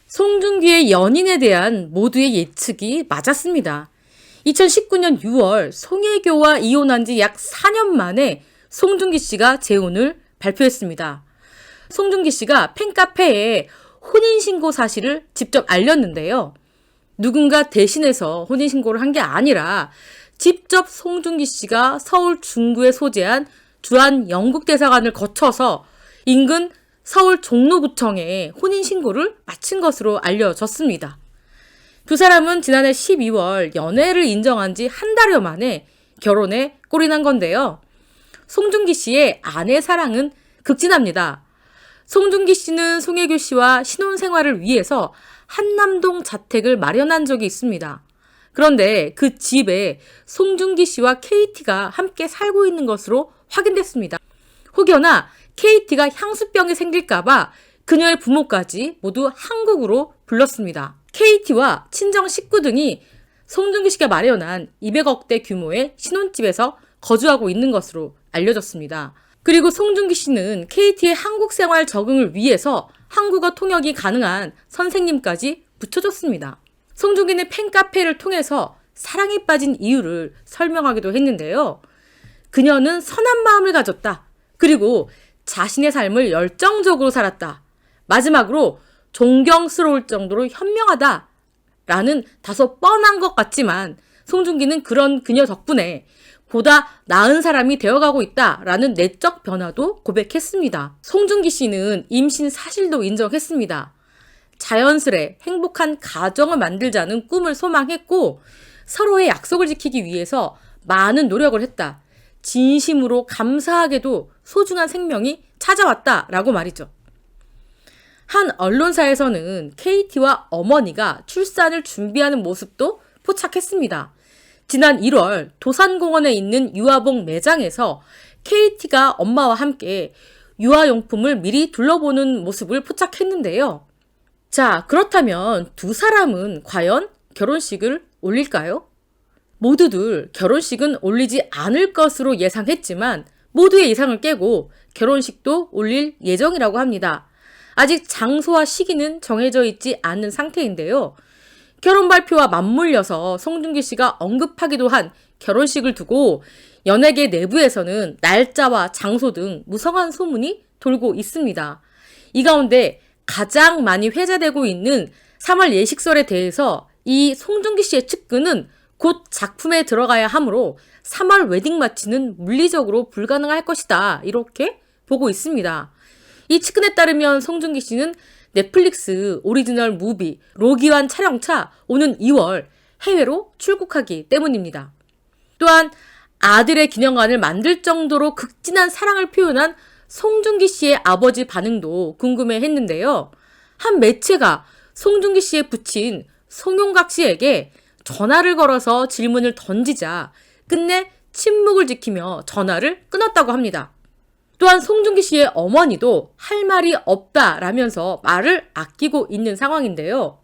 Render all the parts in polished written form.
송중기의 연인에 대한 모두의 예측이 맞았습니다. 2019년 6월 송혜교와 이혼한 지 약 4년 만에 송중기 씨가 재혼을 발표했습니다. 송중기 씨가 팬카페에 혼인신고 사실을 직접 알렸는데요. 누군가 대신해서 혼인신고를 한 게 아니라 직접 송중기 씨가 서울 중구에 소재한 주한 영국대사관을 거쳐서 인근 서울 종로구청에 혼인신고를 마친 것으로 알려졌습니다. 두 사람은 지난해 12월 연애를 인정한 지 한 달여 만에 결혼에 꼴이 난 건데요. 송중기 씨의 아내 사랑은 극진합니다. 송중기 씨는 송혜교 씨와 신혼생활을 위해서 한남동 자택을 마련한 적이 있습니다. 그런데 그 집에 송중기 씨와 KT가 함께 살고 있는 것으로 확인됐습니다. 혹여나 KT가 향수병이 생길까봐 그녀의 부모까지 모두 한국으로 불렀습니다. KT와 친정 식구 등이 송중기 씨가 마련한 200억대 규모의 신혼집에서 거주하고 있는 것으로 알려졌습니다. 그리고 송중기 씨는 KT의 한국 생활 적응을 위해서 한국어 통역이 가능한 선생님까지 붙여줬습니다. 송중기는 팬카페를 통해서 사랑에 빠진 이유를 설명하기도 했는데요. 그녀는 선한 마음을 가졌다. 그리고 자신의 삶을 열정적으로 살았다. 마지막으로 존경스러울 정도로 현명하다. 라는 다소 뻔한 것 같지만 송중기는 그런 그녀 덕분에 보다 나은 사람이 되어가고 있다라는 내적 변화도 고백했습니다. 송중기 씨는 임신 사실도 인정했습니다. 자연스레 행복한 가정을 만들자는 꿈을 소망했고 서로의 약속을 지키기 위해서 많은 노력을 했다. 진심으로 감사하게도 소중한 생명이 찾아왔다라고 말이죠. 한 언론사에서는 KT와 어머니가 출산을 준비하는 모습도 포착했습니다. 지난 1월 도산공원에 있는 유아봉 매장에서 KT가 엄마와 함께 유아용품을 미리 둘러보는 모습을 포착했는데요. 자, 그렇다면 두 사람은 과연 결혼식을 올릴까요? 모두들 결혼식은 올리지 않을 것으로 예상했지만 모두의 예상을 깨고 결혼식도 올릴 예정이라고 합니다. 아직 장소와 시기는 정해져 있지 않은 상태인데요. 결혼 발표와 맞물려서 송중기 씨가 언급하기도 한 결혼식을 두고 연예계 내부에서는 날짜와 장소 등 무성한 소문이 돌고 있습니다. 이 가운데 가장 많이 회자되고 있는 3월 예식설에 대해서 이 송중기 씨의 측근은 곧 작품에 들어가야 하므로 3월 웨딩 마치는 물리적으로 불가능할 것이다. 이렇게 보고 있습니다. 이 측근에 따르면 송중기 씨는 넷플릭스 오리지널 무비 로기완 촬영차 오는 2월 해외로 출국하기 때문입니다. 또한 아들의 기념관을 만들 정도로 극진한 사랑을 표현한 송중기 씨의 아버지 반응도 궁금해했는데요. 한 매체가 송중기 씨의 부친 송용각 씨에게 전화를 걸어서 질문을 던지자 끝내 침묵을 지키며 전화를 끊었다고 합니다. 또한 송중기 씨의 어머니도 할 말이 없다라면서 말을 아끼고 있는 상황인데요.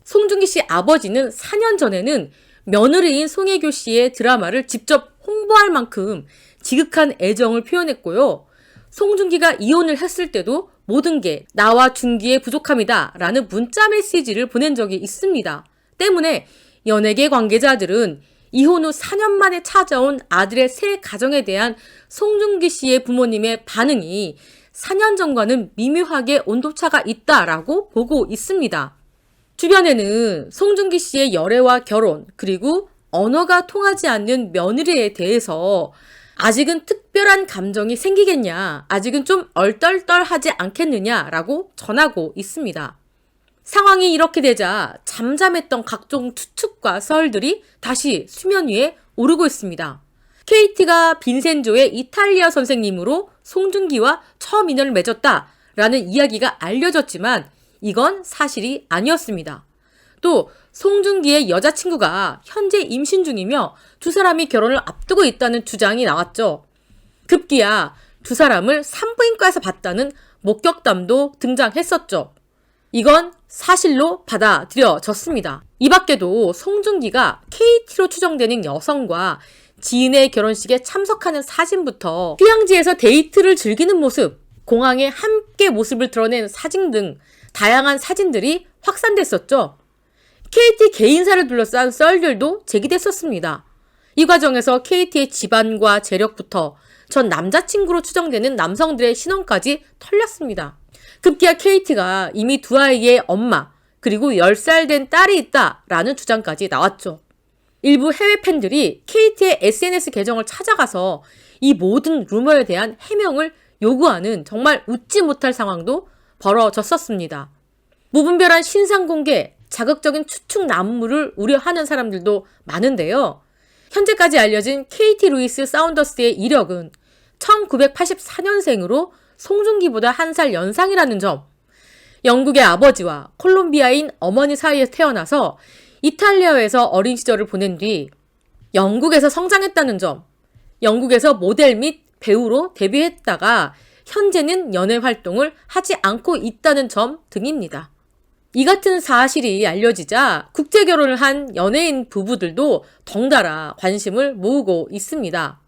송중기 씨 아버지는 4년 전에는 며느리인 송혜교 씨의 드라마를 직접 홍보할 만큼 지극한 애정을 표현했고요. 송중기가 이혼을 했을 때도 모든 게 나와 중기의 부족함이다 라는 문자 메시지를 보낸 적이 있습니다. 때문에 연예계 관계자들은 이혼 후 4년 만에 찾아온 아들의 새 가정에 대한 송중기 씨의 부모님의 반응이 4년 전과는 미묘하게 온도차가 있다라고 보고 있습니다. 주변에는 송중기 씨의 열애와 결혼 그리고 언어가 통하지 않는 며느리에 대해서 아직은 특별한 감정이 생기겠냐, 아직은 좀 얼떨떨하지 않겠느냐라고 전하고 있습니다. 상황이 이렇게 되자 잠잠했던 각종 추측과 썰들이 다시 수면 위에 오르고 있습니다. KT가 빈센조의 이탈리아 선생님으로 송중기와 처음 인연을 맺었다라는 이야기가 알려졌지만 이건 사실이 아니었습니다. 또 송중기의 여자친구가 현재 임신 중이며 두 사람이 결혼을 앞두고 있다는 주장이 나왔죠. 급기야 두 사람을 산부인과에서 봤다는 목격담도 등장했었죠. 이건 사실로 받아들여졌습니다. 이 밖에도 송중기가 KT로 추정되는 여성과 지인의 결혼식에 참석하는 사진부터 휴양지에서 데이트를 즐기는 모습, 공항에 함께 모습을 드러낸 사진 등 다양한 사진들이 확산됐었죠. KT 개인사를 둘러싼 썰들도 제기됐었습니다. 이 과정에서 KT의 집안과 재력부터 전 남자친구로 추정되는 남성들의 신원까지 털렸습니다. 급기야 KT가 이미 두 아이의 엄마, 그리고 10살 된 딸이 있다라는 주장까지 나왔죠. 일부 해외 팬들이 KT의 SNS 계정을 찾아가서 이 모든 루머에 대한 해명을 요구하는 정말 웃지 못할 상황도 벌어졌었습니다. 무분별한 신상 공개, 자극적인 추측 난무를 우려하는 사람들도 많은데요. 현재까지 알려진 KT 루이스 사운더스의 이력은 1984년생으로 송중기보다 한 살 연상이라는 점, 영국의 아버지와 콜롬비아인 어머니 사이에서 태어나서 이탈리아에서 어린 시절을 보낸 뒤 영국에서 성장했다는 점, 영국에서 모델 및 배우로 데뷔했다가 현재는 연애 활동을 하지 않고 있다는 점 등입니다. 이 같은 사실이 알려지자 국제 결혼을 한 연예인 부부들도 덩달아 관심을 모으고 있습니다.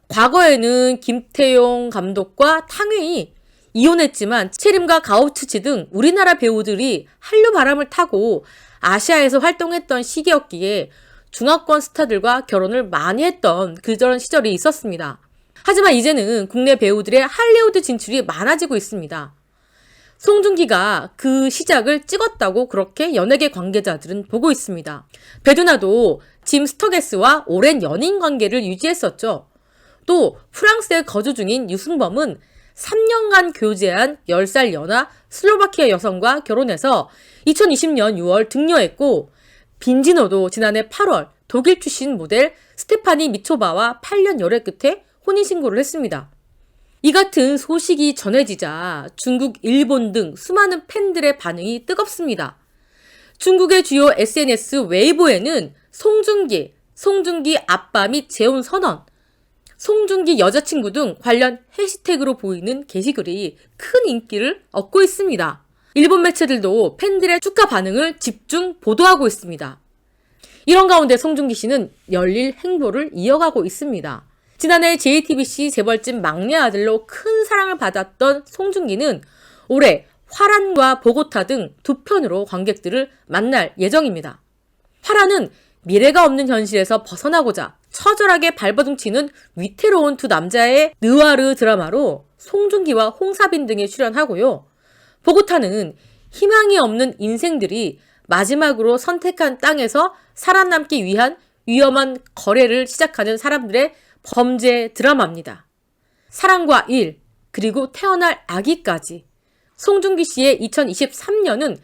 과거에는 김태용 감독과 탕웨이 이혼했지만 채림과 가오츠치 등 우리나라 배우들이 한류 바람을 타고 아시아에서 활동했던 시기였기에 중화권 스타들과 결혼을 많이 했던 그런 시절이 있었습니다. 하지만 이제는 국내 배우들의 할리우드 진출이 많아지고 있습니다. 송중기가 그 시작을 찍었다고 그렇게 연예계 관계자들은 보고 있습니다. 배두나도 짐 스터게스와 오랜 연인 관계를 유지했었죠. 또 프랑스에 거주 중인 유승범은 3년간 교제한 10살 연하 슬로바키아 여성과 결혼해서 2020년 6월 등려했고, 빈지노도 지난해 8월 독일 출신 모델 스테파니 미초바와 8년 열애 끝에 혼인신고를 했습니다. 이 같은 소식이 전해지자 중국, 일본 등 수많은 팬들의 반응이 뜨겁습니다. 중국의 주요 SNS 웨이보에는 송중기 아빠 및 재혼 선언, 송중기 여자친구 등 관련 해시태그로 보이는 게시글이 큰 인기를 얻고 있습니다. 일본 매체들도 팬들의 축하 반응을 집중 보도하고 있습니다. 이런 가운데 송중기 씨는 열일 행보를 이어가고 있습니다. 지난해 JTBC 재벌집 막내 아들로 큰 사랑을 받았던 송중기는 올해 화란과 보고타 등 두 편으로 관객들을 만날 예정입니다. 화란은 미래가 없는 현실에서 벗어나고자 처절하게 발버둥치는 위태로운 두 남자의 느와르 드라마로 송중기와 홍사빈 등이 출연하고요. 보고타는 희망이 없는 인생들이 마지막으로 선택한 땅에서 살아남기 위한 위험한 거래를 시작하는 사람들의 범죄 드라마입니다. 사랑과 일, 그리고 태어날 아기까지. 송중기 씨의 2023년은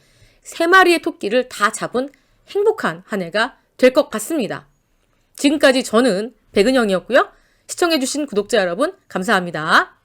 3마리의 토끼를 다 잡은 행복한 한 해가 될 것 같습니다. 지금까지 저는 백은영이었고요. 시청해주신 구독자 여러분 감사합니다.